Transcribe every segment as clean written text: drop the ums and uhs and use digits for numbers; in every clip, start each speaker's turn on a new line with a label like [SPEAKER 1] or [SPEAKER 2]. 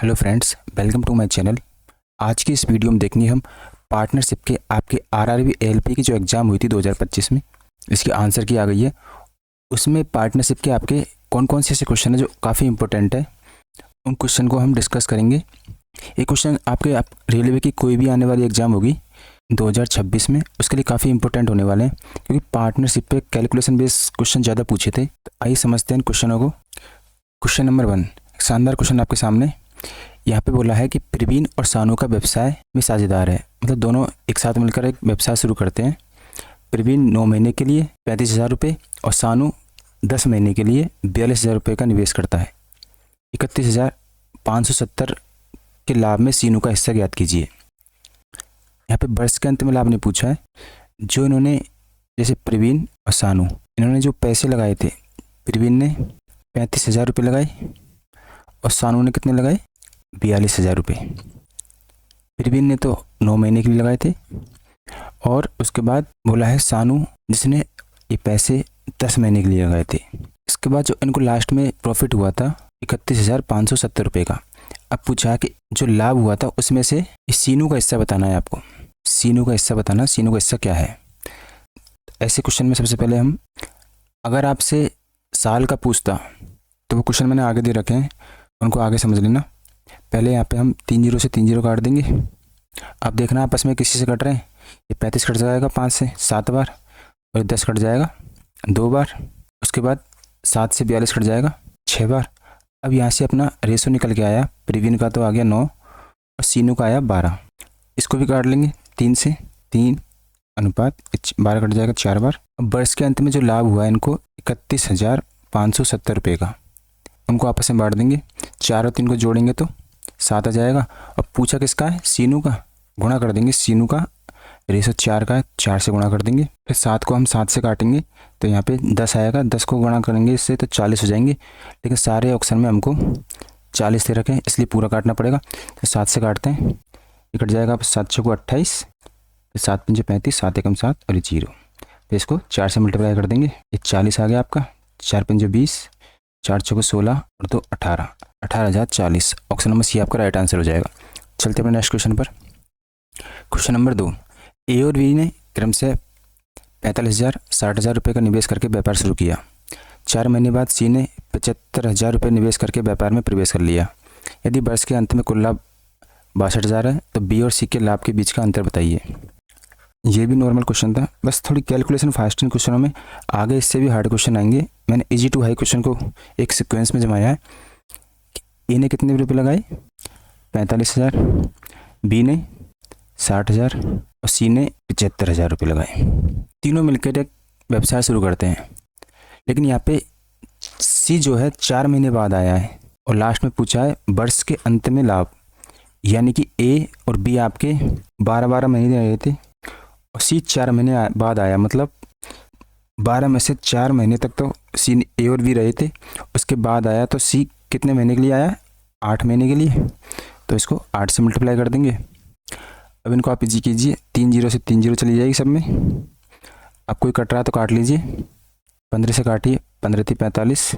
[SPEAKER 1] Hello friends, welcome to my channel. आज की इस वीडियो में देखेंगे हम पार्टनरशिप के आपके आरआरबी एएलपी की जो एग्ज़ाम हुई थी 2025 में, इसकी आंसर की आ गई है। उसमें पार्टनरशिप के आपके कौन कौन से ऐसे क्वेश्चन है जो काफ़ी इंपॉर्टेंट है, उन क्वेश्चन को हम डिस्कस करेंगे। ये क्वेश्चन आपके रेलवे की कोई भी आने वाली एग्ज़ाम होगी 2026 में, उसके लिए काफ़ी इंपॉर्टेंट होने वाले हैं, क्योंकि पार्टनरशिप पे कैलकुलेशन बेस्ड क्वेश्चन ज़्यादा पूछे थे। तो आइए समझते हैं इन क्वेश्चनों को। क्वेश्चन नंबर 1, शानदार क्वेश्चन आपके सामने। यहाँ पे बोला है कि प्रवीण और सानू का व्यवसाय में साझेदार है, मतलब दोनों एक साथ मिलकर एक व्यवसाय शुरू करते हैं। प्रवीण 9 महीने के लिए 35,000 रुपये और सानू 10 महीने के लिए 42,000 रुपये का निवेश करता है। 31,570 के लाभ में सीनू का हिस्सा ज्ञात कीजिए। यहाँ पे वर्ष के अंत में लाभ नहीं पूछा है। जो इन्होंने, जैसे प्रवीण और सानू, इन्होंने जो पैसे लगाए थे, प्रवीण ने 35,000 रुपये लगाए और सानू ने कितने लगाए, 42,000 रुपये। प्रवीण ने तो 9 महीने के लिए लगाए थे, और उसके बाद बोला है सानू जिसने ये पैसे 10 महीने के लिए लगाए थे। इसके बाद जो इनको लास्ट में प्रॉफिट हुआ था 31,570 रुपये का। अब पूछा है कि जो लाभ हुआ था उसमें से इस सीनू का हिस्सा बताना है आपको। सीनू का हिस्सा बताना, सीनू का हिस्सा क्या है। ऐसे क्वेश्चन में सबसे पहले हम, अगर आपसे साल का पूछता तो वो क्वेश्चन मैंने आगे दे रखे हैं, उनको आगे समझ लेना। पहले यहाँ पे हम 3 जीरो से 3 जीरो काट देंगे। अब देखना आपस में किसी से कट रहे हैं। ये 35 कट जाएगा 5 से 7 बार, और 10 कट जाएगा 2 बार। उसके बाद 7 से 42 कट जाएगा 6 बार। अब यहाँ से अपना रेशो निकल के आया, प्रवीण का तो आ गया 9 और सीनू का आया 12। इसको भी काट लेंगे 3 से, 3 अनुपात 12 कट जाएगा 4 बार। अब वर्ष के अंत में जो लाभ हुआ है इनको 31,570 रुपये का, उनको आपस में बांट देंगे। 4 और 3 को जोड़ेंगे तो 7 आ जाएगा। और पूछा किसका है, सीनू का, गुणा कर देंगे। सीनू का रेशो 4 का है, 4 से गुणा कर देंगे। फिर 7 को हम 7 से काटेंगे तो यहाँ पे 10 आएगा। 10 को गुणा करेंगे इससे तो 40 हो जाएंगे, लेकिन सारे ऑप्शन में हमको 40 दे रखे हैं, इसलिए पूरा काटना पड़ेगा। तो 7 से काटते हैं, ये कट जाएगा 7 छः को 28, 7 पंजे 35, 7 एकम 7 और ये 0। तो इसको 4 से मल्टीप्लाई कर देंगे, ये 40 आ गया आपका। 4 पंजे 20, 4 छः को 16 और 2 18, 18,040। ऑप्शन नंबर सी आपका राइट आंसर हो जाएगा। चलते अपने नेक्स्ट क्वेश्चन पर। क्वेश्चन नंबर 2, ए और बी ने क्रम से 45,000, 60,000 रुपये का निवेश करके व्यापार शुरू किया। 4 महीने बाद सी ने 75,000 रुपये निवेश करके व्यापार में प्रवेश कर लिया। यदि वर्ष के अंत में कुल लाभ 62,000 है तो बी और सी के लाभ के बीच का अंतर बताइए। ये भी नॉर्मल क्वेश्चन था, बस थोड़ी कैलकुलेशन फास्ट इन क्वेश्चनों में। आगे इससे भी हार्ड क्वेश्चन आएंगे। मैंने इजी टू हाई क्वेश्चन को एक सीक्वेंस में जमाया है। ए ने कितने रुपये लगाए, 45,000, बी ने 60,000 और सी ने 75,000 रुपये लगाए। तीनों मिलकर एक व्यवसाय शुरू करते हैं, लेकिन यहाँ पे सी जो है 4 महीने बाद आया है, और लास्ट में पूछा है वर्ष के अंत में लाभ, यानी कि ए और बी आपके 12-12 महीने रहे थे और सी 4 महीने बाद आया, मतलब 12 में से 4 महीने तक तो सी ए और बी रहे थे, उसके बाद आया तो सी कितने महीने के लिए आया, 8 महीने के लिए। तो इसको 8 से मल्टीप्लाई कर देंगे। अब इनको आप इजी कीजिए, 3 जीरो से 3 जीरो चली जाएगी सब में। अब कोई कट रहा तो काट लीजिए, 15 से काटिए, 15 × 45,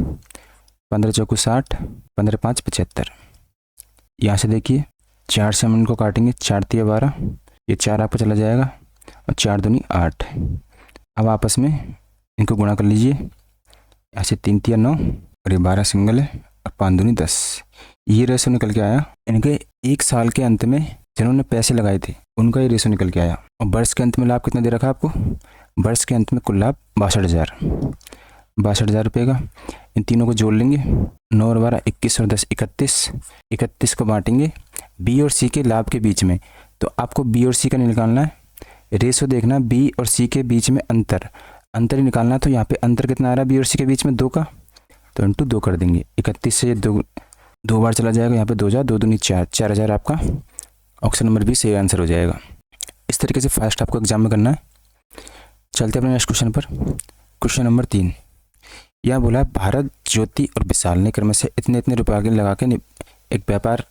[SPEAKER 1] 15 × 4 = 60, 15 × 5 = 75। यहाँ से देखिए 4 से हम इनको काटेंगे, 4 × 3 = 12, ये 4 आपको चला जाएगा और 4 दूनी 8। अब आपस में इनको गुणा कर लीजिए, यहाँ से 3 × 3 = 9 और ये 12 सिंगल है और 5 दूनी 10। ये रेशो निकल के आया। इनके 1 साल के अंत में जिन्होंने पैसे लगाए थे उनका ये रेशो निकल के आया। और वर्ष के अंत में लाभ कितना दे रखा आपको, वर्ष के अंत में कुल लाभ 62,000 रुपये का। इन तीनों को जोड़ लेंगे, 9 और 12 21 और 10 31। 31 को बांटेंगे बी और सी के लाभ के बीच में। तो आपको बी और सी का निकालना है, रेशो देखना बी और सी के बीच में अंतर ही निकालना है। तो यहाँ पे अंतर कितना आ रहा है बी और सी के बीच में, 2 का, तो इंटू 2 कर देंगे। 31 से 2 बार चला जाएगा, यहाँ पे 2 × 2 दूनी 4, 4,000 आपका ऑप्शन नंबर बी सही आंसर हो जाएगा। इस तरीके से फास्ट आपको एग्जाम में करना है। चलते अपने नेक्स्ट क्वेश्चन पर। क्वेश्चन नंबर 3, यह बोला है भारत ज्योति और विशाल ने क्रम से इतने रुपये आगे लगा के एक व्यापार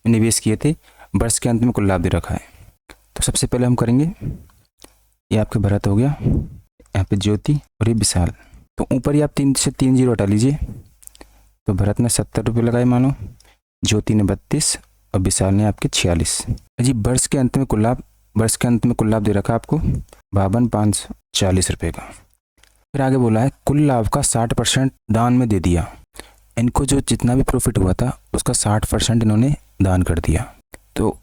[SPEAKER 1] में निवेश किए थे, वर्ष के अंत में कुल लाभ दे रखा है। तो सबसे पहले हम करेंगे, ये आपके भरत हो गया, यहाँ पे ज्योति और ये विशाल। तो ऊपर ही आप 3 से 3 जीरो हटा लीजिए। तो भरत ने 70 रुपये लगाए मानो, ज्योति ने 32 और विशाल ने आपके 46। जी वर्ष के अंत में कुल लाभ दे रखा आपको 52,540 रुपये का। फिर आगे बोला है कुल लाभ का 60% दान में दे दिया। इनको जो जितना भी प्रॉफिट हुआ था उसका 60% इन्होंने दान कर दिया। तो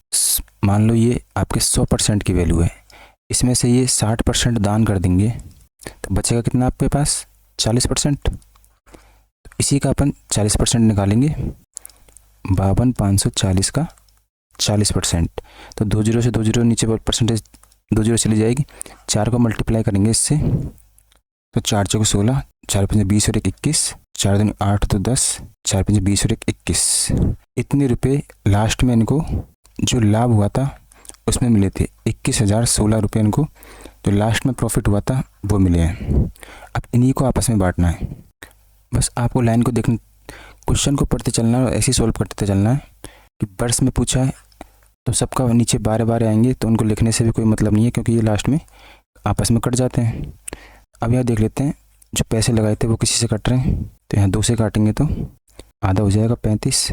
[SPEAKER 1] मान लो ये आपके 100% की वैल्यू है, इसमें से ये 60% दान कर देंगे तो बचेगा कितना आपके पास 40%। इसी का अपन 40% निकालेंगे, 52,540 का 40%। तो 2 जीरो से 2 जीरो नीचे परसेंटेज 2 जीरो चली जाएगी। 4 को मल्टीप्लाई करेंगे इससे तो 4 चौके 16, 4 पंजे 20 और 21, 4 दूनी 8 तो 10, 4 पंजे 20 और 21। इतने रुपये लास्ट में इनको जो लाभ हुआ था उसमें मिले थे 21,016 रुपये। इनको जो लास्ट में प्रॉफिट हुआ था वो मिले हैं। अब इन्हीं को आपस में बांटना है। बस आपको लाइन को देखना, क्वेश्चन को पढ़ते चलना है और ऐसे ही सॉल्व करते चलना है कि वर्ष में पूछा है तो सबका नीचे 12 आएंगे तो उनको लिखने से भी कोई मतलब नहीं है, क्योंकि ये लास्ट में आपस में कट जाते हैं। अब यहाँ देख लेते हैं जो पैसे लगाए थे वो किसी से कट रहे हैं, तो यहाँ 2 से काटेंगे तो आधा हो जाएगा 35,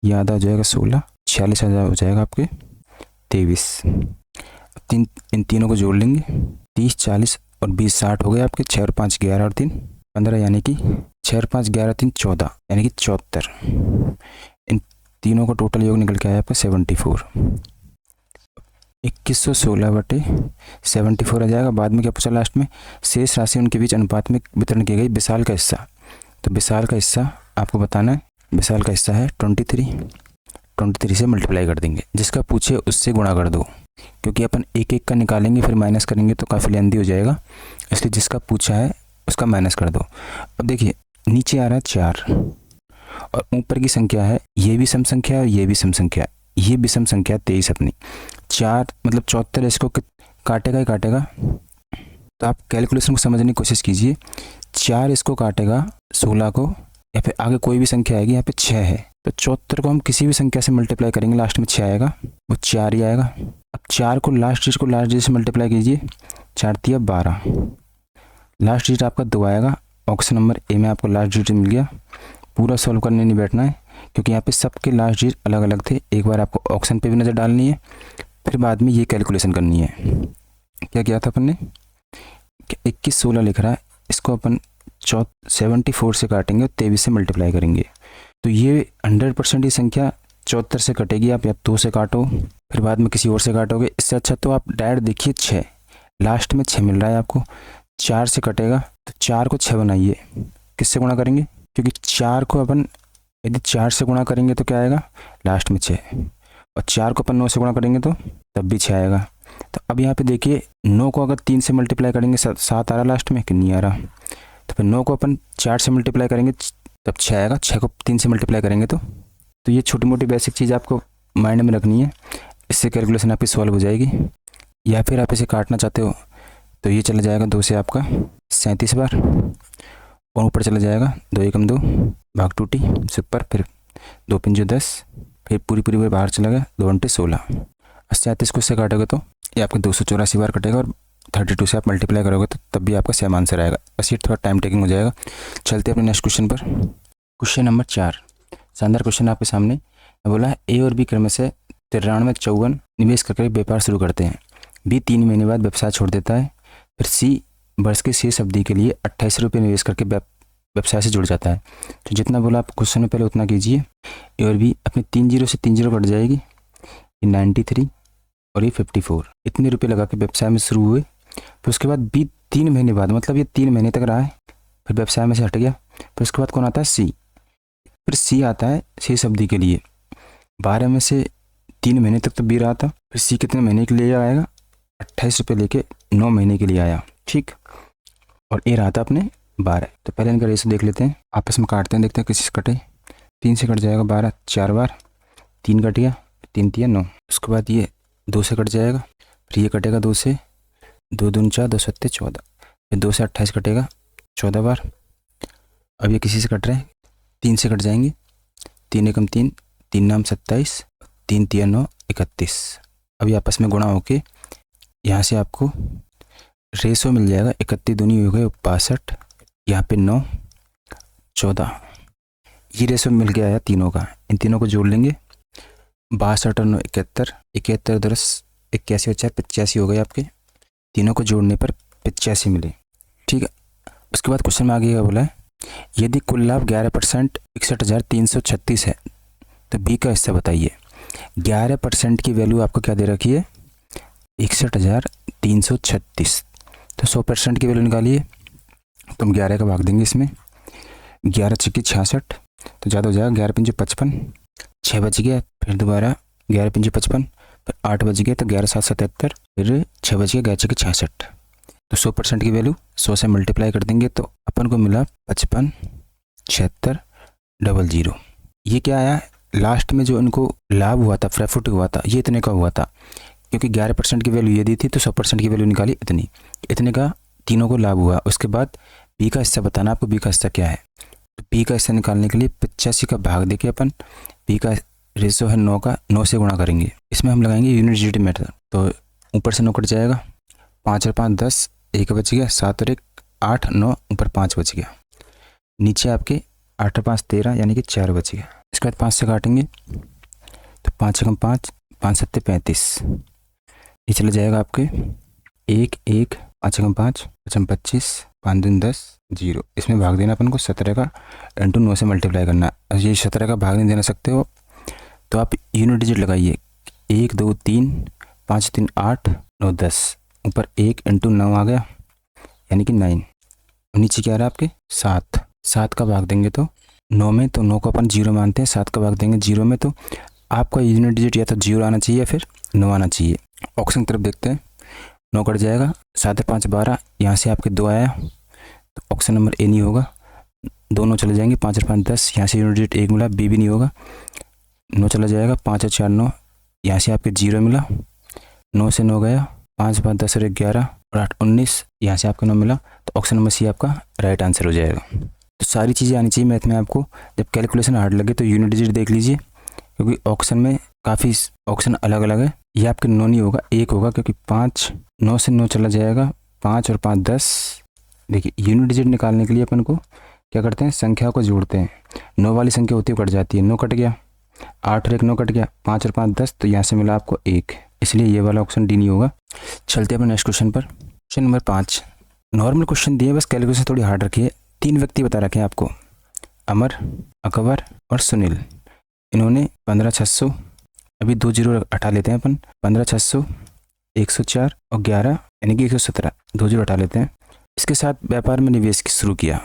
[SPEAKER 1] ये आधा हो जाएगा 16, 46,000 हो जाएगा आपके 23। इन तीनों को जोड़ लेंगे, 30, 40 और 20 60 हो गए आपके। 6 और 5 11 और 3 15, यानी कि 6 और 5 11 3 14, यानी कि 74। इन तीनों का टोटल योग निकल के आया आपका 74। 2116/74 आ जाएगा। बाद में क्या पूछा लास्ट में, शेष राशि उनके बीच अनुपात में वितरण की गई विशाल का हिस्सा। तो विशाल का हिस्सा आपको बताना है, विशाल का हिस्सा है 23 से मल्टीप्लाई कर देंगे। जिसका पूछे उससे गुणा कर दो, क्योंकि अपन एक एक का निकालेंगे फिर माइनस करेंगे तो काफ़ी लेंदी हो जाएगा, इसलिए जिसका पूछा है उसका माइनस कर दो। अब देखिए नीचे आ रहा है 4 और ऊपर की संख्या है, ये भी सम संख्या है और ये भी सम संख्या है, ये विषम संख्या 23 अपनी। 4 मतलब 74 इसको काटेगा ही काटेगा। तो आप कैलकुलेशन को समझने की कोशिश कीजिए। 4 इसको काटेगा 16 को, या फिर आगे कोई भी संख्या आएगी, यहाँ पे 6 है तो 74 को हम किसी भी संख्या से मल्टीप्लाई करेंगे, लास्ट में 6 आएगा, वो 4 ही आएगा। अब 4 को लास्ट डिजिट से मल्टीप्लाई कीजिए, 4 तिया 12, लास्ट डिजिट आपका 2 आएगा। ऑप्शन नंबर ए में आपको लास्ट डिजिट मिल गया। पूरा सॉल्व करने नहीं बैठना है, क्योंकि यहाँ पे सबके लास्ट डिजिट अलग अलग थे। एक बार आपको ऑप्शन पे भी नज़र डालनी है, फिर बाद में ये कैलकुलेशन करनी है। क्या किया था अपन ने, 2116 लिख रहा है, इसको अपन 74 से काटेंगे और 23 से मल्टीप्लाई करेंगे। तो ये 100% ही संख्या 74 से कटेगी। आप या 2 से काटो फिर बाद में किसी और से काटोगे, इससे अच्छा तो आप डायरेक्ट देखिए 6, लास्ट में 6 मिल रहा है आपको। 4 से कटेगा तो 4 को 6 बनाइए, किससे गुणा करेंगे, क्योंकि 4 को अपन यदि 4 से गुणा करेंगे तो क्या आएगा लास्ट में 6, और 4 को अपन 9 से गुणा करेंगे तो तब भी 6 आएगा। तो अब यहाँ पे देखिए 9 को अगर 3 से मल्टीप्लाई करेंगे 7 आ रहा लास्ट में कि नहीं आ रहा, तो फिर 9 को अपन 4 से मल्टीप्लाई करेंगे तब 6 आएगा। 6 को 3 से मल्टीप्लाई करेंगे तो ये छोटी मोटी बेसिक चीज़ आपको माइंड में रखनी है, इससे कैलकुलेशन आपकी सॉल्व हो जाएगी। या फिर आप इसे काटना चाहते हो तो ये चला जाएगा 2 से आपका 37 बार, और ऊपर चला जाएगा 2 एकम 2 भाग 2t सुपर, फिर 2 पंजे 10, फिर पूरी बाहर चला गया, 2 अंटे 16। 37 को इससे काटोगे तो ये आपके 284 बार कटेगा, और 32 से आप मल्टीप्लाई करोगे तो तब भी आपका सेम आंसर आएगा। बस ये थोड़ा टाइम टेकिंग हो जाएगा। चलते हैं अपने नेक्स्ट क्वेश्चन पर। क्वेश्चन नंबर 4, शानदार क्वेश्चन आपके सामने बोला है ए और बी क्रम से 93-54 निवेश करके व्यापार शुरू करते हैं। बी 3 महीने बाद व्यवसाय छोड़ देता है। फिर सी वर्ष की शेष अवधि के लिए 28 रुपये निवेश करके व्यवसाय से जुड़ जाता है। तो जितना बोला आप क्वेश्चन में पहले उतना कीजिए। ए और बी अपने 3 जीरो से 3 जीरो कट जाएगी, ये 93 और ये 54, इतने रुपये लगा के व्यवसाय में शुरू हुए। फिर उसके बाद बी 3 महीने बाद, मतलब ये 3 महीने तक रहा है, फिर व्यवसाय में से हट गया। फिर उसके बाद कौन आता है सी, फिर सी आता है शेष अवधि के लिए। 12 में से 3 महीने तक तो बी रहा था, फिर सी कितने महीने के लिए आएगा 28 रुपये लेके 9 महीने के लिए आया, ठीक। और ए रहा था अपने 12। तो पहले इनका रेशो देख लेते हैं, आपस में काटते हैं, देखते हैं किसी से कटे। 3 से कट जाएगा 12 4 बार, 3 कट गया, 3 तिया 9। उसके बाद ये 2 से कट जाएगा, फिर ये कटेगा 2 से, 2 दूनी 4, 2 सत्ते 14, फिर 2 से 28 कटेगा 14 बार। अब ये किसी से कट रहे हैं, 3 से कट जाएंगे, 3 एकम 3, 3 नाम 27, 3 तिया 9 31। अब ये आपस में गुणा होके यहाँ से आपको रेशो मिल जाएगा, 31 दूनी हो गए 62, यहाँ पे 9 14, ये रेशो मिल गया है तीनों का, इन तीनों को जोड़ लेंगे। 62 और 9 71, 71 10 81 और 4 85 हो गए आपके। तीनों को जोड़ने पर 85 मिले। ठीक है, उसके बाद क्वेश्चन में आगे क्या बोला है, यदि कुल लाभ 11% 61,336 है तो बी का हिस्सा बताइए। 11% की वैल्यू आपको क्या दे रखी है, 61,336। तो 100% की वैल्यू निकालिए, तो हम 11 का भाग देंगे इसमें। 11 छक्के 66, तो ज़्यादा हो जाएगा, 11 पंजे 55, 6 बच गया, फिर दोबारा 11 पंजे 55, फिर 8 बच गया, तो 11 7 77, फिर 6 बच गया, 11 छक्के 66। तो 100% की वैल्यू 100 से मल्टीप्लाई कर देंगे तो अपन को मिला 55 76 00। ये क्या आया, लास्ट में जो इनको लाभ हुआ था, प्रॉफिट हुआ था, ये इतने का हुआ था, क्योंकि 11% की वैल्यू ये दी थी तो 100% की वैल्यू निकाली इतने का तीनों को लाभ हुआ। उसके बाद बी का हिस्सा बताना आपको, बी का हिस्सा क्या है। तो बी का हिस्सा निकालने के लिए 85 का भाग देके अपन बी का रेशो है 9 का, 9 से गुणा करेंगे। इसमें हम लगाएंगे यूनिट डिजिट मेथड। तो ऊपर से 9 कट जाएगा, 5 और 5 10, 1 बच गया, 7 और 1 8 9, ऊपर 5 बच गया, नीचे आपके 8 और 5 13, यानी कि 4 बच गया। इसके बाद 5 से काटेंगे तो 5 कम 5, 5 7 35, ये चला जाएगा आपके 1 1, 5 कम 5 5 25, 5 दूनी 10 0। इसमें भाग देना अपन को 17 का, इंटू 9 से मल्टीप्लाई करना। ये 17 का भाग नहीं देना सकते हो तो आप यूनिट डिजिट लगाइए, 1 2 3 5 3 8 9 10, ऊपर 1 इंटू 9 आ गया, यानी कि 9। नीचे क्या आ रहा है आपके 7, 7 का भाग देंगे तो 9 में, तो 9 को अपन 0 मानते हैं, 7 का भाग देंगे 0 में, तो आपका यूनिट डिजिट या तो 0 आना चाहिए या फिर 9 आना चाहिए। ऑप्शन की तरफ देखते हैं, 9 कट जाएगा, 7 5 12, यहाँ से आपके 2 आया, तो ऑप्शन नंबर ए नहीं होगा, दोनों चले जाएंगे, 5 और 5 10, यहाँ से यूनिट डिजिट 1 मिला, बी भी नहीं होगा, 9 चला जाएगा, 5 और 4 9, यहाँ से आपके 0 मिला, 9 से 9 गया, 5 5 10 और 11 और 8 19, यहाँ से आपको 9 मिला, तो ऑप्शन नंबर सी आपका राइट आंसर हो जाएगा। तो सारी चीज़ें आनी चाहिए मैथ में आपको। जब कैलकुलेशन हार्ड लगे तो यूनिट डिजिट देख लीजिए, क्योंकि ऑप्शन में काफ़ी ऑप्शन अलग अलग है। ये आपके 9 नहीं होगा, 1 होगा, क्योंकि 5 9 से 9 चला जाएगा, 5 और 5 10। देखिए यूनिट डिजिट निकालने के लिए अपन को क्या करते हैं, संख्या को जोड़ते हैं। 9 वाली संख्या होती है कट जाती है, 9 कट गया, 8 और 1 9 कट गया, 5 और 5 10, तो यहाँ से मिला आपको 1, इसलिए ये वाला ऑप्शन डी नहीं होगा। चलते हैं अपने नेक्स्ट क्वेश्चन पर। क्वेश्चन नंबर 5, नॉर्मल क्वेश्चन दिए, बस कैलकुलेशन थोड़ी हार्ड रखी है। 3 व्यक्ति बता रखे हैं आपको, अमर अकबर और सुनील। इन्होंने 15,600, अभी 2 जीरो हटा लेते हैं अपन, 15,600 104 और 11 यानी कि 117, 2 जीरो हटा लेते हैं। इसके साथ व्यापार में निवेश शुरू किया।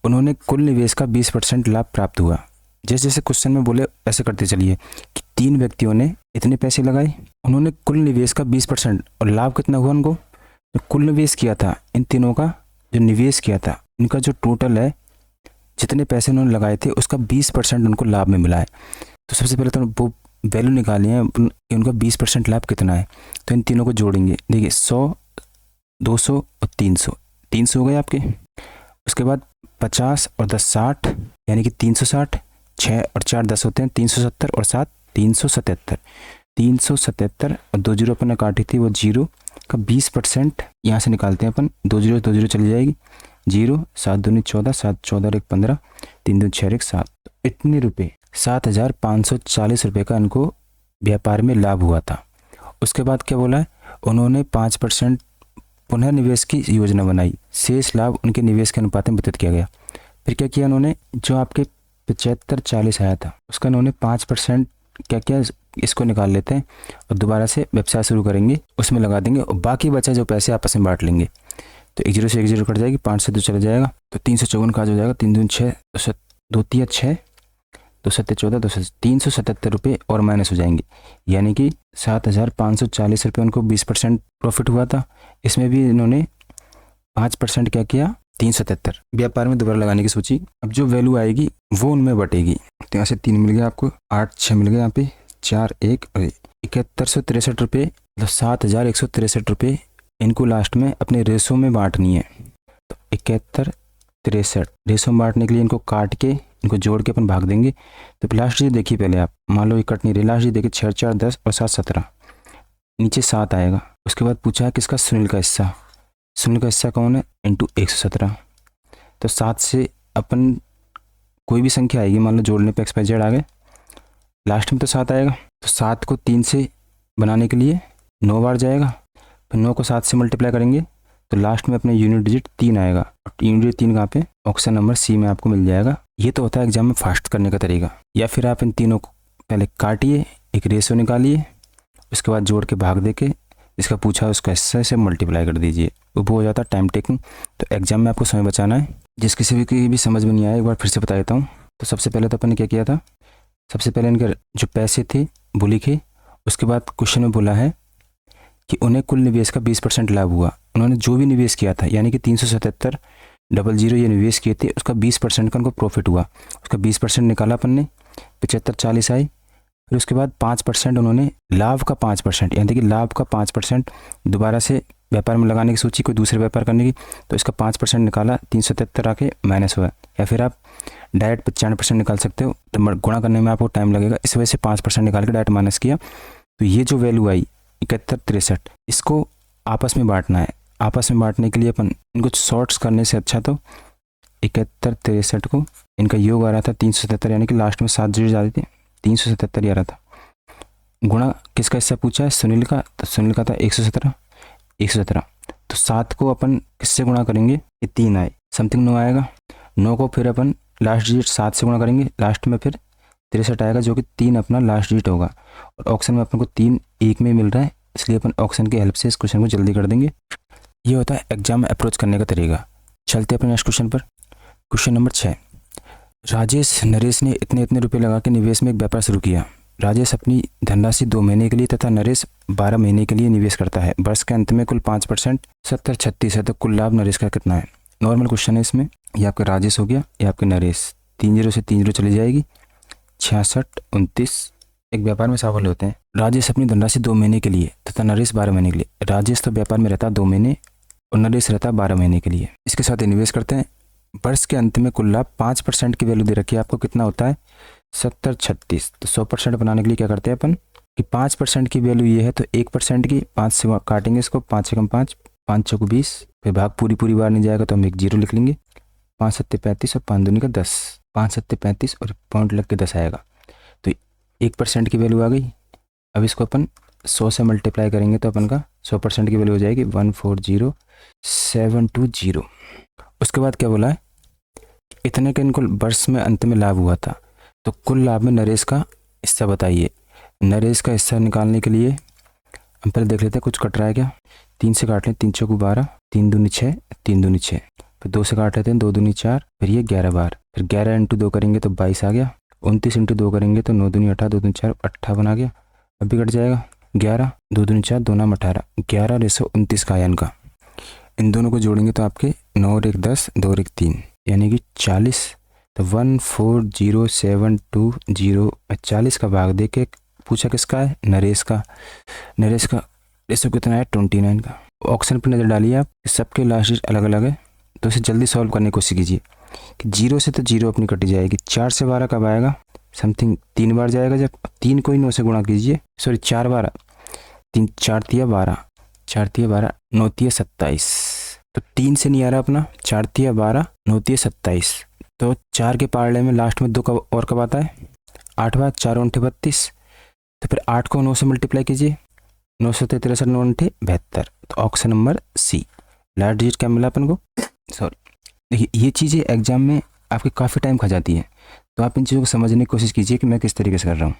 [SPEAKER 1] उन्होंने कुल निवेश का 20% लाभ प्राप्त हुआ। जैसे जैसे क्वेश्चन में बोले ऐसे करते चलिए कि 3 व्यक्तियों ने इतने पैसे लगाए, उन्होंने कुल निवेश का 20%, और लाभ कितना हुआ उनको, जो कुल निवेश किया था, इन तीनों का जो निवेश किया था, इनका जो टोटल है, जितने पैसे उन्होंने लगाए थे उसका 20% उनको लाभ में मिला है। तो सबसे पहले तो वो वैल्यू निकाली है कि उनका 20% लाभ कितना है। तो इन तीनों को जोड़ेंगे, देखिए 100 200 और 300, 300 हो गए आपके। उसके बाद 50 और 10 60, यानी कि 360, 6 और 4 10 होते हैं, 370 और 7 377, 377 और 2 जीरो अपन ने काटी थी, वो जीरो का 20% यहाँ से निकालते हैं अपन, 2 जीरो चली जाएगी, 0 7 दूनी 14, 7 14 1 15, 3 दूनी 6 1 7, तो इतने रुपये 7,540 रुपये का इनको व्यापार में लाभ हुआ था। उसके बाद क्या बोला है, उन्होंने 5% पुनः निवेश की योजना बनाई, शेष लाभ उनके निवेश के अनुपात में वितरित किया गया। फिर क्या किया उन्होंने, जो आपके 75 40 आया था उसका उन्होंने 5% क्या किया, इसको निकाल लेते हैं और दोबारा से व्यवसाय शुरू करेंगे, उसमें लगा देंगे, और बाकी बचा जो पैसे आपस में बांट लेंगे। तो 1 जीरो से 1 जीरो कट जाएगी, 5 से 2 चला जाएगा, तो 354 का हो जाएगा, 3 दूनी 6, 2 3 6, 2 7 14, 377 रुपये और माइनस हो जाएंगे, यानी कि 7,540 रुपये उनको 20% प्रॉफिट हुआ था। इसमें भी इन्होंने 5% क्या किया, 377 व्यापार में दोबारा लगाने की सोची। अब जो वैल्यू आएगी वो उनमें बटेगी, तो यहाँ से 3 मिल गया आपको, 8 6 मिल गया, यहाँ पे 4 1 और 7163 रुपये, मतलब 7,163 रुपये इनको लास्ट में अपने रेशो में बांटनी है। तो 71 63 रेशो में बांटने के लिए इनको काट के इनको जोड़ के अपन भाग देंगे। तो लास्ट चीज़ देखिए पहले आप, मान लो ये कट नहीं रही, लास्ट चीज़ देखिए 6 4 10 और 7 17, नीचे 7 आएगा। उसके बाद पूछा है किसका, सुनील का हिस्सा। सुनील का हिस्सा कौन है, इंटू 117। तो 7 से अपन कोई भी संख्या आएगी, मान लो जोड़ने पे XYZ आ गए, लास्ट में तो 7 आएगा, तो 7 को 3 से बनाने के लिए 9 बार जाएगा, फिर 9 को 7 से मल्टीप्लाई करेंगे तो लास्ट में अपने यूनिट डिजिट 3 आएगा, और यूनिट डिजिट 3 कहाँ पे, ऑप्शन नंबर सी में आपको मिल जाएगा। ये तो होता है एग्जाम में फास्ट करने का तरीका। या फिर आप इन तीनों को पहले काटिए, एक रेशियो निकालिए, उसके बाद जोड़ के भाग दे के इसका पूछा है उसका हिस्सा से मल्टीप्लाई कर दीजिए, वो हो जाता है टाइम टेकिंग। तो एग्जाम में आपको समय बचाना है। जिस किसी भी की भी समझ में नहीं आया एक बार फिर से बता देता हूँ। तो सबसे पहले तो अपन ने क्या किया था, सबसे पहले इनके जो पैसे थे वो लिखे, उसके बाद क्वेश्चन में बोला है कि उन्हें कुल निवेश का 20% लाभ हुआ। उन्होंने जो भी निवेश किया था यानी कि 377,000 ये निवेश किए थे, उसका 20% का उनको प्रॉफिट हुआ, उसका 20% निकाला अपन ने, 75,40 आई। फिर उसके बाद 5% उन्होंने लाभ का 5% यानी कि लाभ का 5% दोबारा से व्यापार में लगाने की सोची, कोई दूसरे व्यापार करने की, तो इसका 5% निकाला, 377 आके माइनस हुआ। या फिर आप डायरेक्ट 95% निकाल सकते हो, तो गुणा करने में आपको टाइम लगेगा, इस वजह से 5% निकाल के डायरेक्ट माइनस किया। तो ये जो वैल्यू आई 7163, इसको आपस में बांटना है। आपस में बांटने के लिए अपन इनको शॉर्ट्स करने से अच्छा तो 7163 को इनका योग आ रहा था 377, यानी कि लास्ट में 7 जीरो जा रही थी, 377 आ रहा था। गुणा किसका हिस्सा पूछा है, सुनील का, तो सुनील का था 117। तो 7 को अपन किससे गुणा करेंगे, ये 3 आए, समथिंग 9 आएगा। 9 को फिर अपन लास्ट डिजिट 7 से गुणा करेंगे, लास्ट में फिर 63 आएगा, जो कि 3 अपना लास्ट डिजिट होगा। और ऑप्शन में अपन को 3 एक में मिल रहा है, इसलिए अपन ऑप्शन की हेल्प से इस क्वेश्चन को जल्दी कर देंगे। ये होता है एग्जाम में अप्रोच करने का तरीका। चलते अपने नेक्स्ट क्वेश्चन पर। Question number 6। राजेश नरेश ने इतने इतने रुपए लगा के निवेश में एक व्यापार शुरू किया। राजेश अपनी धनराशि 2 महीने के लिए तथा नरेश 12 महीने के लिए निवेश करता है। वर्ष के अंत में कुल 5% 70-36 है, तो कुल लाभ नरेश का कितना है। नॉर्मल क्वेश्चन है इसमें। ये आपका राजेश हो गया, ये आपके नरेश, 3 जीरो से 3 जीरो चली जाएगी, 66 29 एक व्यापार में शामिल होते हैं। राजेश अपनी धनराशि 2 महीने के लिए तथा नरेश 12 महीने के लिए। राजेश तो व्यापार में रहता 2 महीने और नरेश रहता 12 महीने के लिए। इसके साथ निवेश करते हैं। वर्ष के अंत में कुल लाभ 5% की वैल्यू दे रखी है आपको, कितना होता है 70-36। तो 100% बनाने के लिए क्या करते हैं अपन कि 5% की वैल्यू ये है, तो 1% की 5 से काटेंगे इसको, 5 से कम 5, 5 चौक 20, फिर भाग पूरी बार नहीं जाएगा तो हम 1 जीरो लिख लेंगे, 5 सत्ते 35 और 5 दूनी का 10, 5 सत्ते 35 और पॉइंट लग के 10 आएगा। तो 1% की वैल्यू आ गई। अब इसको अपन 100 से मल्टीप्लाई करेंगे तो अपन का 100% की वैल्यू हो जाएगी 140,720। उसके बाद क्या बोला है, इतने का इनको वर्ष में अंत में लाभ हुआ था, तो कुल लाभ में नरेश का हिस्सा बताइए। नरेश का हिस्सा निकालने के लिए हम पहले देख लेते हैं कुछ कट रहा है क्या। 3 से काट लें, 3 चौक 12, 3 दूनी 6, 3 दूनी 6, फिर 2 से काट लेते हैं, 2 दूनी 4, फिर ये 11 बार, फिर 11 इंटू 2 करेंगे तो 22 आ गया, 29 इंटू 2 करेंगे तो 9 दूनी 18, 2 दूनी 4, 58 आ गया। अब भी कट जाएगा 11, 2 दूनी 4, 2 नाम 18, 11/29 का आया इनका। इन दोनों को जोड़ेंगे तो आपके 9 और 1 10, 2 और 1 3, यानी कि 40। तो 140,720 40 का भाग दे के पूछा किसका है, नरेश का। नरेश का रेशो कितना है 29 का। ऑप्शन पर नज़र डालिए आप, सबके लास्ट डिजिट अलग अलग है, तो इसे जल्दी सॉल्व करने की कोशिश कीजिए कि 0 से तो 0 अपनी कटी जाएगी। 4 से 12 कब आएगा, समथिंग 3 बार जाएगा, जब 3 को ही 9 से गुणा कीजिए, सॉरी 4 बार, 3 4 तिया 12, 4 तिया 12, 9 तिया 27, तो 3 से नहीं आ रहा अपना, 4 तिया 12, 9 तिया 27, तो 4 के पार्ले में लास्ट में 2 कब और कब आता है, 8 बार, 4 उनठे 32, तो फिर 8 को 9 से मल्टीप्लाई कीजिए, 9 से 63, 9 उनठे 72, तो option number C last digit क्या मिला अपन को। सॉरी, देखिए ये चीज़ें एग्जाम में आपके काफ़ी टाइम खा जाती है, तो आप इन चीज़ों को समझने की कोशिश कीजिए कि मैं किस तरीके से कर रहा हूँ।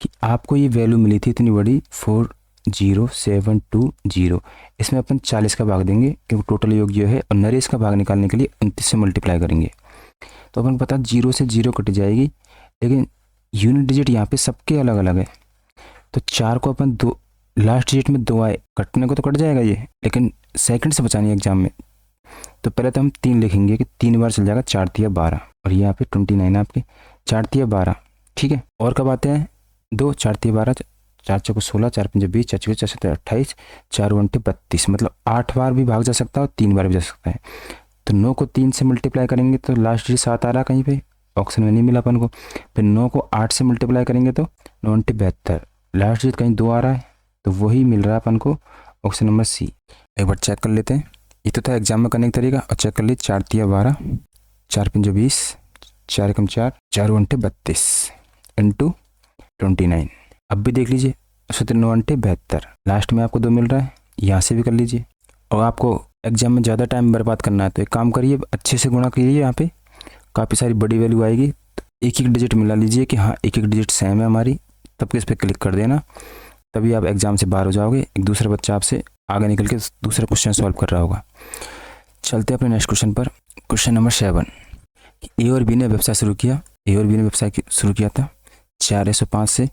[SPEAKER 1] कि आपको ये वैल्यू मिली थी इतनी बड़ी 40720, इसमें अपन 40 का भाग देंगे क्योंकि टोटल योग ये है, और नरेश का भाग निकालने के लिए 29 से मल्टीप्लाई करेंगे, तो अपन को पता 0 से 0 कट जाएगी, लेकिन यूनिट डिजिट यहाँ पे सबके अलग अलग है, तो 4 को अपन 2 लास्ट डिजिट में 2 आए, कटने को तो कट जाएगा ये, लेकिन सेकंड से बचानी है एग्जाम में, तो पहले तो हम 3 लिखेंगे कि 3 बार चल जाएगा, 4 तिया 12, और ये यहाँ पे 29 आपके, 4 तिया 12, ठीक है। और कब आते हैं 2, 4 तिया 12, 4 चौको 16, 4 पंजे 20, 4 छः 4 28, 4 उनटे 32, मतलब 8 बार भी भाग जा सकता है और 3 बार भी जा सकता है। तो 9 को 3 से मल्टीप्लाई करेंगे तो लास्ट डिजिट 7 आ रहा कहीं पे, ऑप्शन में नहीं मिला अपन को। फिर 9 को 8 से मल्टीप्लाई करेंगे तो 9 उनटे 72, लास्ट डिजिट कहीं 2 आ रहा है, तो वही मिल रहा है अपन को, ऑप्शन नंबर सी। एक बार चेक कर लेते हैं, ये तो था एग्जाम में करने का तरीका, और चेक कर लीजिए 4 तिया 12, 4 पंजे 20, 4 एकम 4, 4 अंटे 32 इंटू 29। अब भी देख लीजिए, 9 अंटे 72, लास्ट में आपको 2 मिल रहा है, यहाँ से भी कर लीजिए। और आपको एग्जाम में ज़्यादा टाइम बर्बाद करना है तो एक काम करिए, अच्छे से गुणा कीजिए, यहाँ पे काफ़ी सारी बड़ी वैल्यू आएगी, तो एक एक डिजिट मिला लीजिए कि हाँ एक एक डिजिट सेम है हमारी, तब किस पे क्लिक कर देना, तभी आप एग्जाम से बाहर हो जाओगे। एक दूसरा बच्चा आपसे आगे निकल के दूसरा क्वेश्चन सॉल्व कर रहा होगा। चलते हैं अपने नेक्स्ट क्वेश्चन पर। क्वेश्चन नंबर 7, ए और बी ने व्यवसाय शुरू किया। ए और बी ने व्यवसाय शुरू किया था 405 से,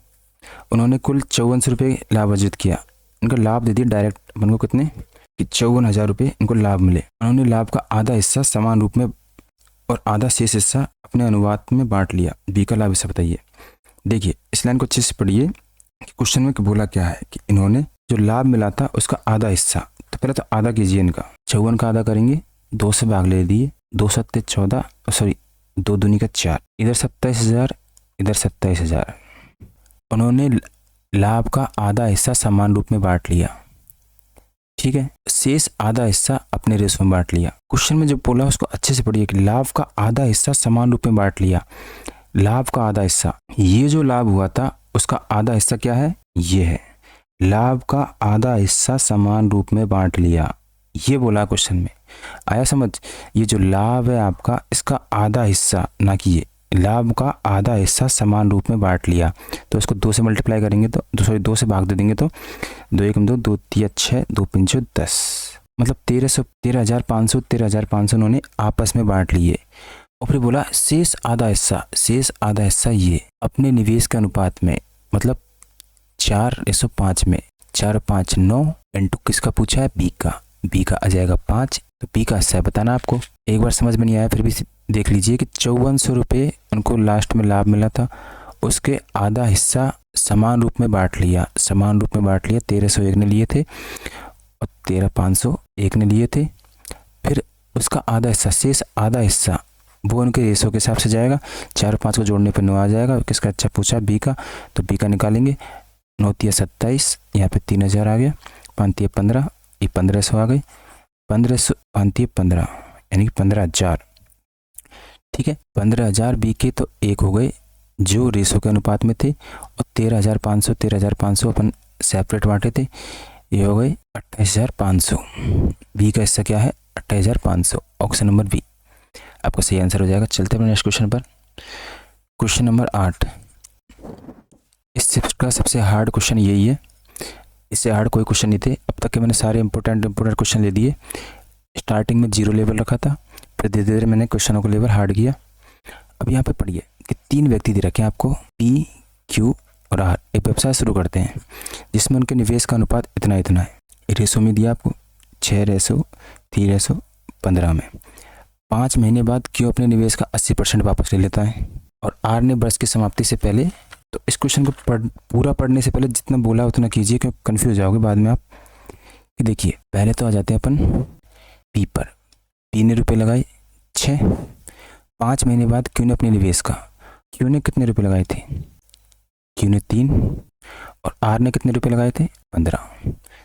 [SPEAKER 1] उन्होंने कुल 5400 रुपये लाभ अर्जित किया। इनका लाभ दे दिया डायरेक्ट अपन को कितने कि 54,000 रुपये इनको लाभ मिले। उन्होंने लाभ का आधा हिस्सा समान रूप में और आधा शेष हिस्सा अपने अनुपात में बांट लिया। बी का लाभ हिस्सा बताइए। देखिए इस लाइन को अच्छे से पढ़िए कि क्वेश्चन में बोला क्या है कि इन्होंने जो लाभ मिला था उसका आधा हिस्सा, तो पहले तो आधा कीजिए इनका, 54 का आधा करेंगे, 2 से भाग ले दिए, 2 सत्ते 14, सॉरी 2 दूनी का 4, इधर 27,000, इधर 27,000। उन्होंने लाभ का आधा हिस्सा समान रूप में बांट लिया, ठीक है, शेष आधा हिस्सा अपने रेशो में बांट लिया। क्वेश्चन में जो बोला उसको अच्छे से पढ़िए कि लाभ का आधा हिस्सा समान रूप में बांट लिया। लाभ का आधा हिस्सा, ये जो लाभ हुआ था उसका आधा हिस्सा क्या है, ये है, लाभ का आधा हिस्सा समान रूप में बांट लिया, ये बोला क्वेश्चन में। आया समझ? ये जो लाभ है आपका, इसका आधा हिस्सा, ना कि ये लाभ का आधा हिस्सा समान रूप में बांट लिया, तो इसको 2 से मल्टीप्लाई करेंगे तो 2 से भाग दे देंगे तो 2 एकम 2, 2 तिया 6, 2 पंचो 10, मतलब 13,500 उन्होंने आपस में बांट लिए। और फिर बोला शेष आधा हिस्सा ये अपने निवेश के अनुपात में, मतलब 4:5 में, 4 5 9 इंटू किसका पूछा है, बी का आ जाएगा 5, तो बी का हिस्सा बताना आपको। एक बार समझ में नहीं आया फिर भी देख लीजिए कि 5400 रुपये उनको लास्ट में लाभ मिला था, उसके आधा हिस्सा समान रूप में बांट लिया। 1301 ने लिए थे और 13,500 एक ने लिए थे। फिर उसका आधा हिस्सा, शेष आधा हिस्सा, वो उनके रेशो के हिसाब से जाएगा। 4 और 5 को जोड़ने पर 9 आ जाएगा। किसका अच्छा पूछा, बी का, तो बी का निकालेंगे। 9 तिया 27, यहाँ पे 3000 आ गया, 5 तिया 15, ये 1500 आ गई, 1500 5 तिया 15 यानी कि 15,000, ठीक है। 15,000 बी के तो एक हो गए जो रेशो के अनुपात में थे, और 13,500 अपन सेपरेट बांटे थे, ये हो गए 28,500। बी का हिस्सा क्या है, 28,500, ऑप्शन नंबर बी आपका सही आंसर हो जाएगा। चलते हैं नेक्स्ट क्वेश्चन पर। क्वेश्चन नंबर 8, इसका सबसे हार्ड क्वेश्चन यही है, इससे हार्ड कोई क्वेश्चन नहीं थे अब तक के। मैंने सारे इंपॉर्टेंट क्वेश्चन ले दिए। स्टार्टिंग में 0 लेवल रखा था, फिर धीरे धीरे मैंने क्वेश्चनों को लेवल हार्ड किया। अब यहाँ पे पढ़िए कि 3 व्यक्ति दे रखे हैं आपको, पी, क्यू और आर, एक व्यवसाय शुरू करते हैं जिसमें उनके निवेश का अनुपात इतना है। रेशो में दिया आपको 6:3:15 में। 5 महीने बाद क्यू अपने निवेश का 80% वापस ले लेता है, और आर ने वर्ष की समाप्ति से पहले, तो इस क्वेश्चन को पूरा पढ़ने से पहले जितना बोला उतना कीजिए, क्योंकि कन्फ्यूज हो जाओगे बाद में आप। कि देखिए पहले तो आ जाते हैं अपन पी पर। पी ने रुपये लगाए 6, 5 महीने बाद क्यू ने अपने निवेश का, क्यू ने कितने रुपए लगाए थे, क्यू ने 3, और आर ने कितने रुपए लगाए थे, 15।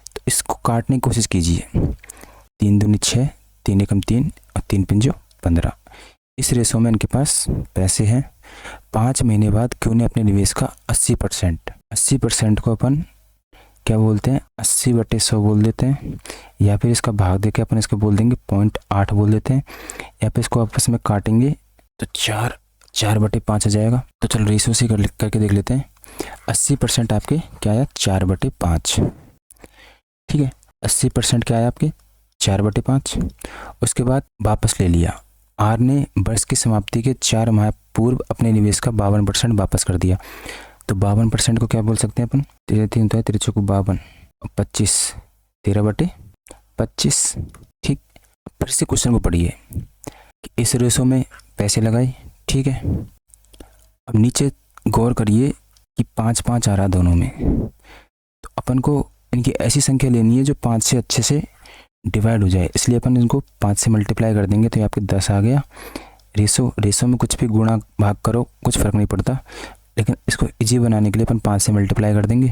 [SPEAKER 1] तो इसको काटने की कोशिश कीजिए। 3 दूनी 6, 3 एकम 3 और 3 पंजो 15। इस रेशो में इनके पास पैसे हैं। 5 महीने बाद क्यू ने अपने निवेश का 80% को अपन क्या बोलते हैं, 80/100 बोल देते हैं, या फिर इसका भाग देके अपन इसको बोल देंगे 0.8 बोल देते हैं, या फिर इसको आपस में काटेंगे तो 4/5 आ जाएगा। तो चलो रेशो से करके देख लेते हैं। 80% आपके क्या आया, 4/5, ठीक है। 80% क्या आया आपके, 4/5। उसके बाद वापस ले लिया। आर ने वर्ष की समाप्ति के 4 माह पूर्व अपने निवेश का 52% वापस कर दिया। तो 52% को क्या बोल सकते हैं अपन, 3 तो है, 3 चौको 52, 25, 13/25, ठीक। फिर से क्वेश्चन को पढ़िए कि इस रेशो में पैसे लगाए, ठीक है। अब नीचे गौर करिए कि 5-5 आ रहा दोनों में, तो अपन को इनकी ऐसी संख्या लेनी है जो 5 से अच्छे से डिवाइड हो जाए, इसलिए अपन इनको 5 से मल्टीप्लाई कर देंगे तो ये आपके 10 आ गया। रेशो में कुछ भी गुणा भाग करो कुछ फ़र्क नहीं पड़ता, लेकिन इसको इजी बनाने के लिए अपन 5 से मल्टीप्लाई कर देंगे।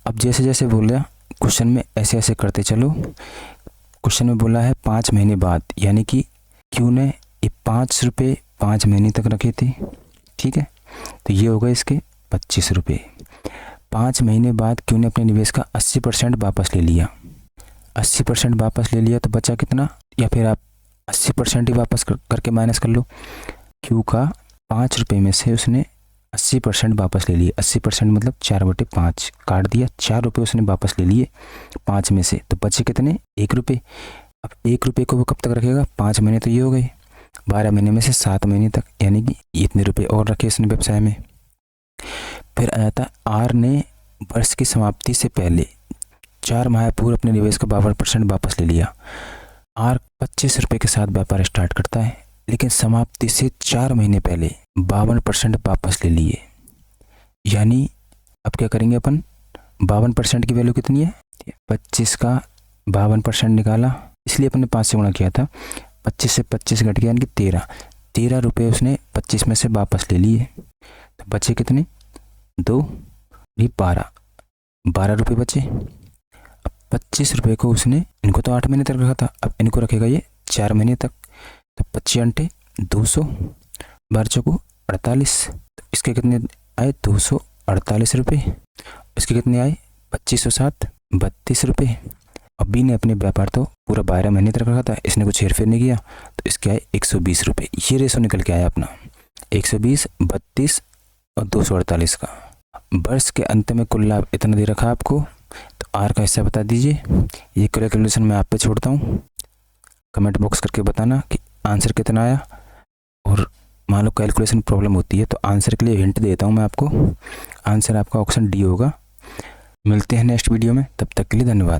[SPEAKER 1] अब जैसे जैसे बोल रहा क्वेश्चन में ऐसे ऐसे करते चलो। क्वेश्चन में बोला है 5 महीने बाद, यानी कि क्यू ने ये 5 रुपये 5 महीने तक रखे थे, ठीक है। तो ये हो गए इसके 25 रुपये। 5 महीने बाद क्यों ने अपने निवेश का 80% वापस ले लिया। 80% वापस ले लिया तो बचा कितना, या फिर आप 80% ही वापस करके माइनस कर लो। क्यू का 5 रुपये में से उसने 80% वापस ले लिए। 80% मतलब 4/5 काट दिया, 4 रुपये उसने वापस ले लिए 5 में से, तो बचे कितने, 1 रुपये। अब 1 रुपये को वो कब तक रखेगा, 5 महीने तो ये हो गए, 12 महीने में से 7 महीने तक, यानी कि इतने रुपये और रखे इसने व्यवसाय में। फिर आया था आर ने वर्ष की समाप्ति से पहले 4 माह पूर्व अपने निवेश का 52% वापस ले लिया। आर 25 रुपये के साथ व्यापार स्टार्ट करता है, लेकिन समाप्ति से 4 महीने पहले 52% वापस ले लिए। यानी अब क्या करेंगे अपन, 52% की वैल्यू कितनी है, 25 का 52% निकाला, इसलिए अपन ने 5 से गुणा किया था। 25 से 25 घट गया, यानी कि 13 रुपये उसने 25 में से वापस ले लिए। तो बचे कितने, 2 12 रुपये बचे। अब 25 रुपये को उसने, इनको तो 8 महीने तक रखा था, अब इनको रखेगा ये 4 महीने तक। तो 25 × 200, 12 48, तो इसके कितने आए, 248 रुपये। इसके कितने आए, 2507, 32 रुपये। अब बी ने अपने व्यापार तो पूरा 12 महीने तक रखा था, इसने कुछ हेरफेर नहीं किया, तो इसके आए 120 रुपये। ये रेशो निकल के आया अपना 120, 32 और 248 का। वर्ष के अंत में कुल लाभ इतना दे रखा आपको, तो आर का हिस्सा बता दीजिए। ये कैलकुलेशन मैं आप पे छोड़ता हूँ, कमेंट बॉक्स करके बताना कि आंसर कितना आया। और मान लो कैलकुलेशन प्रॉब्लम होती है तो आंसर के लिए हिंट देता हूँ मैं आपको, आंसर आपका ऑप्शन डी होगा। मिलते हैं नेक्स्ट वीडियो में, तब तक के लिए धन्यवाद।